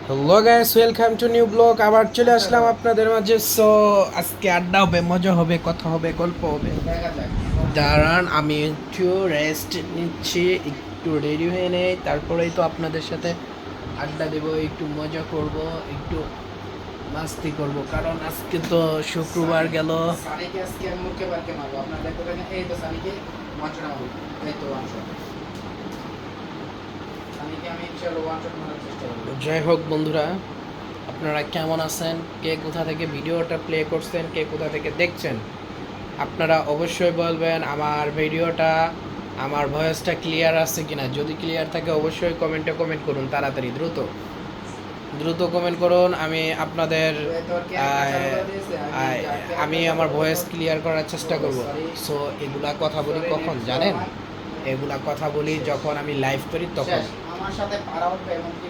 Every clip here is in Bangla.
Hello guys, welcome to new blog. আবার চলে আসলাম আপনাদের মাঝে। সো আজকে আড্ডা হবে, মজা হবে, কথা হবে, গল্প হবে। দাঁড়ান, আমি একটু রেস্ট নিচ্ছি, একটু রেডি হয়ে নেই, তারপরেই তো আপনাদের সাথে আড্ডা দেব, একটু মজা করব, একটু মাস্তি করব, কারণ আজকে তো শুক্রবার গেল। সানিকে আজকে আমি মুখে বারকে মারবো আপনাদের কোথায় এই তো সানিকে ওয়ান শট মারবো এই তো ওয়ান শট সানিকে আমি ইনশাআল্লাহ ওয়ান শট মারার চেষ্টা করব। যাই হোক বন্ধুরা, আপনারা কেমন আছেন? কে কোথা থেকে ভিডিওটা প্লে করছেন, কে কোথা থেকে দেখছেন, আপনারা অবশ্যই বলবেন আমার ভিডিওটা, আমার ভয়েসটা ক্লিয়ার আছে কিনা। যদি ক্লিয়ার থাকে অবশ্যই কমেন্টে কমেন্ট করুন, তাড়াতাড়ি দ্রুত দ্রুত কমেন্ট করুন। আমি আপনাদের আমি আমার ভয়েস ক্লিয়ার করার চেষ্টা করব। সো এগুলা কথা বলি কখন জানেন? এগুলা কথা বলি যখন আমি লাইভ করি তখন। আমার সাথে পারা উঠবে এবং কি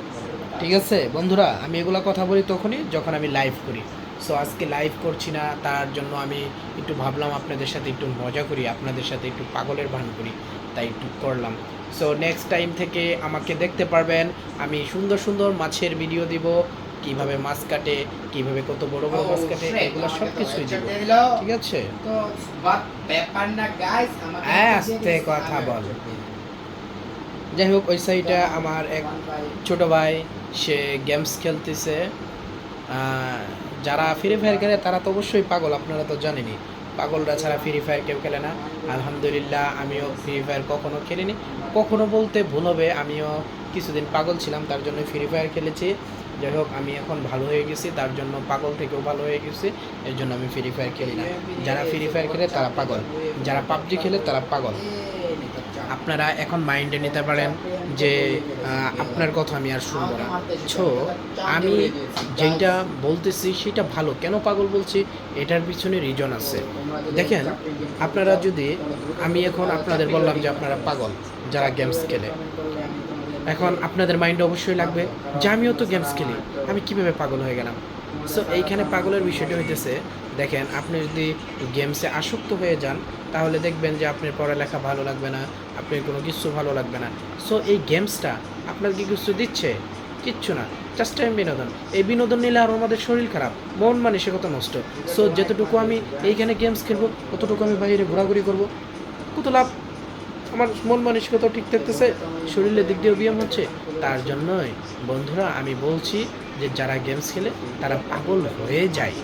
ঠিক আছে বন্ধুরা, আমি এগুলা কথা বলি তখনই যখন আমি লাইভ করি। সো আজকে লাইভ করছি না, তার জন্য আমি একটু ভাবলাম আপনাদের সাথে একটু মজা করি, আপনাদের সাথে একটু পাগলের ভান করি, তাই একটু করলাম। সো নেক্সট টাইম থেকে আমাকে দেখতে পারবেন, আমি সুন্দর সুন্দর মাছের ভিডিও দিব, কিভাবে মাছ কাটে, কিভাবে কত বড় বড় মাছ কাটে, এগুলো সব কিছুই দিব। ঠিক আছে? তো বাট ব্যাপার না গাইস আমাকে আস্তে কথা বল। যাই হোক, ওই সাইডে আমার এক ছোট ভাই, সে গেমস খেলতেছে। যারা ফ্রি ফায়ার খেলে তারা তো অবশ্যই পাগল, আপনারা তো জানেনই। পাগলরা ছাড়া ফ্রি ফায়ার কেউ খেলে না। আলহামদুলিল্লাহ, আমিও ফ্রি ফায়ার কখনো খেলিনি। কখনো বলতে ভুল হবে, আমিও কিছুদিন পাগল ছিলাম, তার জন্য ফ্রি ফায়ার খেলেছি। যাই হোক, আমি এখন ভালো হয়ে গেছি, তার জন্য পাগল থেকেও ভালো হয়ে গেছি, এর জন্য আমি ফ্রি ফায়ার খেলি না। যারা ফ্রি ফায়ার খেলে তারা পাগল, যারা পাবজি খেলে তারা পাগল। আপনারা এখন মাইন্ডে নিতে পারেন যে আপনার কথা আমি আর শুনবো না। সো আমি যেটা বলতেছি সেটা ভালো, কেন পাগল বলছি এটার পিছনে রিজন আছে। দেখেন, আপনারা যদি, আমি এখন আপনাদের বললাম যে আপনারা পাগল যারা গেমস খেলে, এখন আপনাদের মাইন্ডে অবশ্যই লাগবে যে আমিও তো গেমস খেলি, আমি কীভাবে পাগল হয়ে গেলাম। সো এইখানে পাগলের বিষয়টা হইতেছে, দেখেন, আপনি যদি গেমসে আসক্ত হয়ে যান তাহলে দেখবেন যে আপনার পড়ালেখা ভালো লাগবে না, আপনার কোনো কিছু ভালো লাগবে না। সো এই গেমসটা আপনার কি কিছু দিচ্ছে? কিচ্ছু না, জাস্ট টাইম বিনোদন। এই বিনোদন নিলে আরও আমাদের শরীর খারাপ, মন মানসিকতা নষ্ট। সো যতটুকু আমি এইখানে গেমস খেলবো ততটুকু আমি বাইরে ঘোরাঘুরি করবো, কত লাভ, আমার মন মানসিকতা ঠিক থাকতেছে, শরীরের দিক দিয়েও ব্যায়াম হচ্ছে। তার জন্যই বন্ধুরা আমি বলছি যে যারা গেমস খেলে তারা পাগল হয়ে যায়,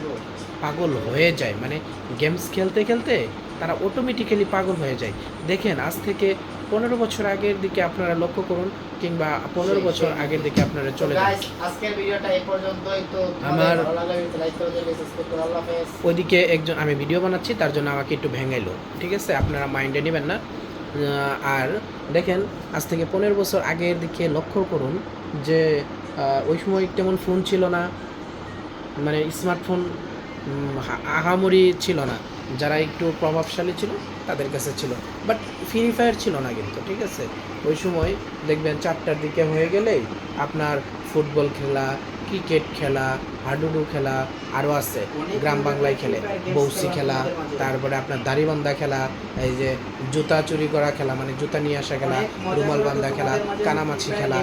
পাগল হয়ে যায়, মানে গেমস খেলতে খেলতে তারা অটোমেটিক্যালি পাগল হয়ে যায়। দেখেন, আজ থেকে 15 বছর আগের দিকে আপনারা লক্ষ্য করুন, কিংবা 15 বছর আগের দিকে আপনারা চলে যান। আজকের ভিডিওটা এই পর্যন্তই। তো আমার ভালো লাগলে লাইক করে দিবেন, সাবস্ক্রাইব করে আল্লাহ হাফেজ। ওইদিকে একজন, আমি ভিডিও বানাচ্ছি তার জন্য আমাকে একটু ভেঙাইলো, ঠিক আছে? আপনারা মাইন্ডে নেবেন না। আর দেখেন, আজ থেকে 15 বছর আগের দিকে লক্ষ্য করুন যে ওই সময় তেমন ফোন ছিল না, মানে স্মার্টফোন আহামরি ছিল না। যারা একটু প্রভাবশালী ছিল তাদের কাছে ছিল, বাট ফ্রি ফায়ার ছিল না কিন্তু, ঠিক আছে? ওই সময় দেখবেন 4টার দিকে হয়ে গেলেই আপনার ফুটবল খেলা, ক্রিকেট খেলা, হাডুডু খেলা, আরও আছে গ্রাম বাংলায় খেলে, বৌসি খেলা, তারপরে আপনার দাড়িবান্ধা খেলা, এই যে জুতা চুরি করা খেলা, মানে জুতা নিয়ে আসা খেলা, রুমাল বান্ধা খেলা, কানামাছি খেলা,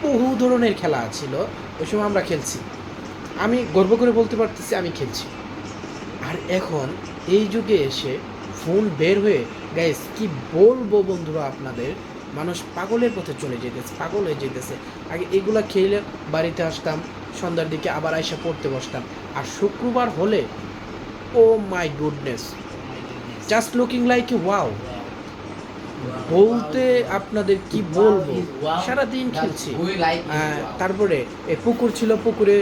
বহু ধরনের খেলা ছিল। ওই সময় আমরা খেলছি, আমি গর্ব করে বলতে পারতেছি আমি খেলছি। আর এখন এই যুগে এসে ফোন বের হয়ে, গাইস কি বলবো বন্ধুরা আপনাদের, মানুষ পাগলের পথে চলে যেতেছে, পাগল হয়ে যেতেছে। আগে এগুলা খেলে বাড়িতে আসতাম, সন্ধ্যার দিকে আবার আইসা পড়তে বসতাম। আর শুক্রবার হলে, oh my goodness, just looking like a wow, বলতে আপনাদের কি বলবো, সারাদিন খেলছি। তারপরে পুকুর ছিল, পুকুরে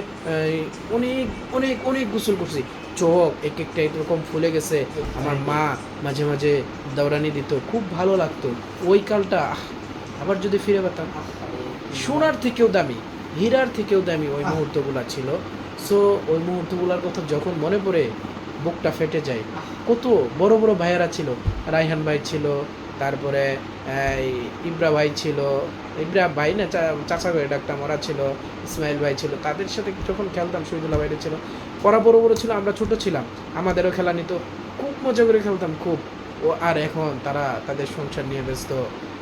অনেক অনেক অনেক গোসল করছি, চোখ এক একটা এরকম ফুলে গেছে। আমার মা মাঝে মাঝে দৌড়ানি দিত, খুব ভালো লাগতো ওই কালটা। আবার যদি ফিরে পেতাম, সোনার থেকেও দামি, হীরার থেকেও দামি ওই মুহূর্তগুলো ছিল। সো ওই মুহূর্তগুলোর কথা যখন মনে পড়ে বুকটা ফেটে যায়। কত বড় বড় ভাইয়েরা ছিল, রায়হান ভাই ছিল, তারপরে ইব্রা ভাই ছিল, ইব্রা ভাই না, চাচা করে ডাকতাম, ওরা ছিল, ইসমাইল ভাই ছিল, তাদের সাথে যখন খেলতাম, শহীদুল্লাহ ভাইরা ছিল, পড়া বড় বড় ছিল, আমরা ছোট ছিলাম, আমাদেরও খেলা নিত, খুব মজা করে খেলতাম খুব। ও আর এখন তারা তাদের সংসার নিয়ে ব্যস্ত,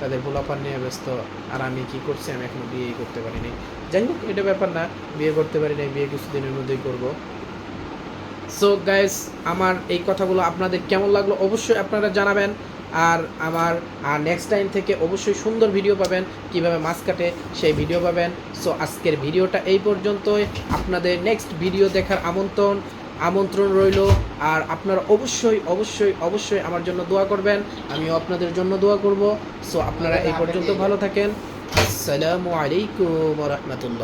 তাদের পোলাপান নিয়ে ব্যস্ত। আর আমি কি করছি, আমি এখনো বিয়েই করতে পারিনি। যাই হোক, এটা ব্যাপার না, বিয়ে করতে পারি নাই, বিয়ে কিছুদিনের মধ্যেই করব। সো গাইস, আমার এই কথাগুলো আপনাদের কেমন লাগলো অবশ্যই আপনারা জানাবেন। আর আমার নেক্সট টাইম থেকে অবশ্যই সুন্দর ভিডিও পাবেন, কিভাবে মাছ কাটে সেই ভিডিও পাবেন। সো আজকের ভিডিওটা এই পর্যন্তই। আপনাদের নেক্সট ভিডিও দেখার আমন্ত্রণ রইল। আর আপনারা অবশ্যই অবশ্যই অবশ্যই আমার জন্য দোয়া করবেন, আমিও আপনাদের জন্য দোয়া করব। সো আপনারা এই পর্যন্ত ভালো থাকেন। আসসালামু আলাইকুম ওয়া রাহমাতুল্লাহ।